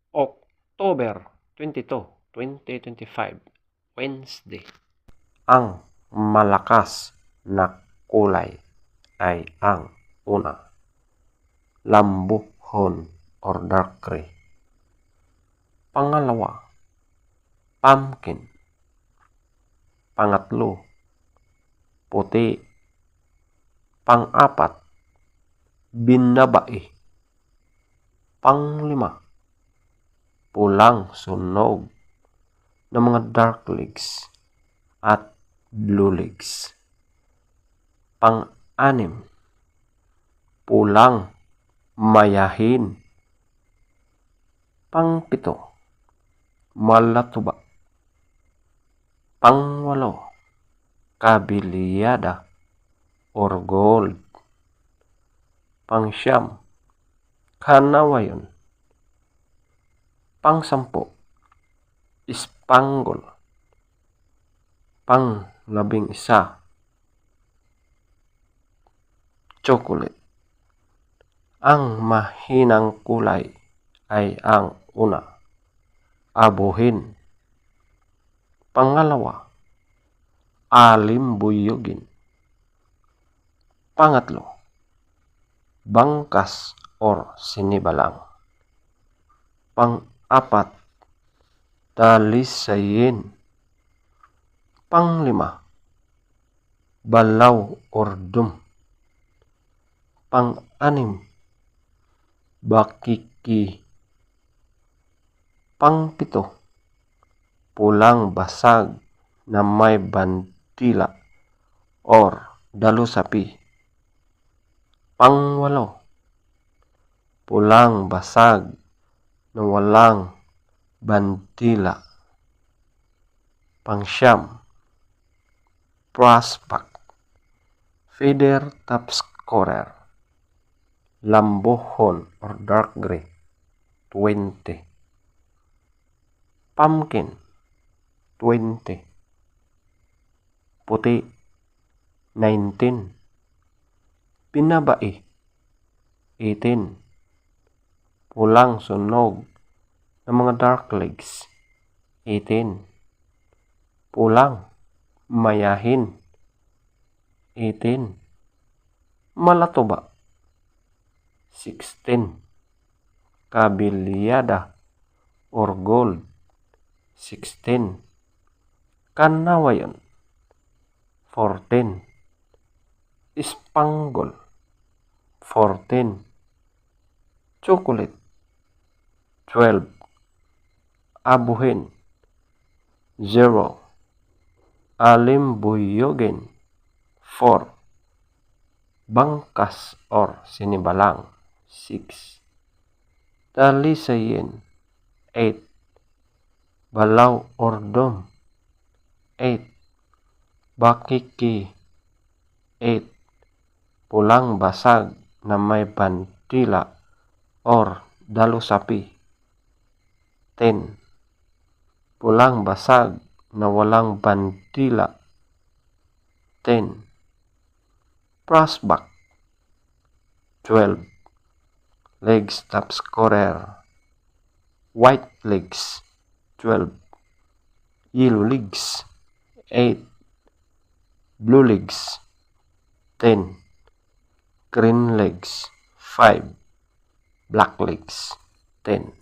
October 22, 2025, Wednesday. Ang malakas na kulay ay ang una, lambuhon or dark gray. Pangalawa, pumpkin. Pangatlo, puti. Pang-apat, binabai. Panglima, pulang sunog ng mga dark legs at blue legs. Pang-anim, pulang mayahin. Pang-pito, malatuba. Pang-walo, kabiliyada or gold. Pang-siyam, kanawayon. Pang-sampo, spangle. Pang-11, chocolate. Ang mahinang kulay ay ang una, abuhin. Pangalawa, alimbuyugin. Pangatlo, bangkas or sinibalang. Pang-apat, dalisayin. Panglima, balaw or dum. Pang-anim, bakiki. Pang-pito, pulang basag na may bandila or dalusapi. Pang-walo, pulang basag na walang bandila. Pang-siyam, prospect, feather top scorer, lambuhon or dark gray, 20. Pumpkin, 20. Puti, 19. Binabai, 18. Pulang sunog ng mga dark legs, 18. Pulang mayahin, 18. Malatuba, 16. Kabiliyada or gold, 16. Kanawayon, 14. Spangle, 14. Chocolate, 12. Abuhin, 0. Alimbuyugin, 4. Bangkas or sinibalang, 6. Dalisayin, 8. Balaw or dum, 8. Bakiki, 8. Pulang basag na may bandila or dalusapi, 10. Pulang basag na walang bandila, 10. Prospect, 12. Legs top scorer, white legs, 12. Yellow legs, 8. Blue legs, 10. Green legs, 5. Black legs, 10.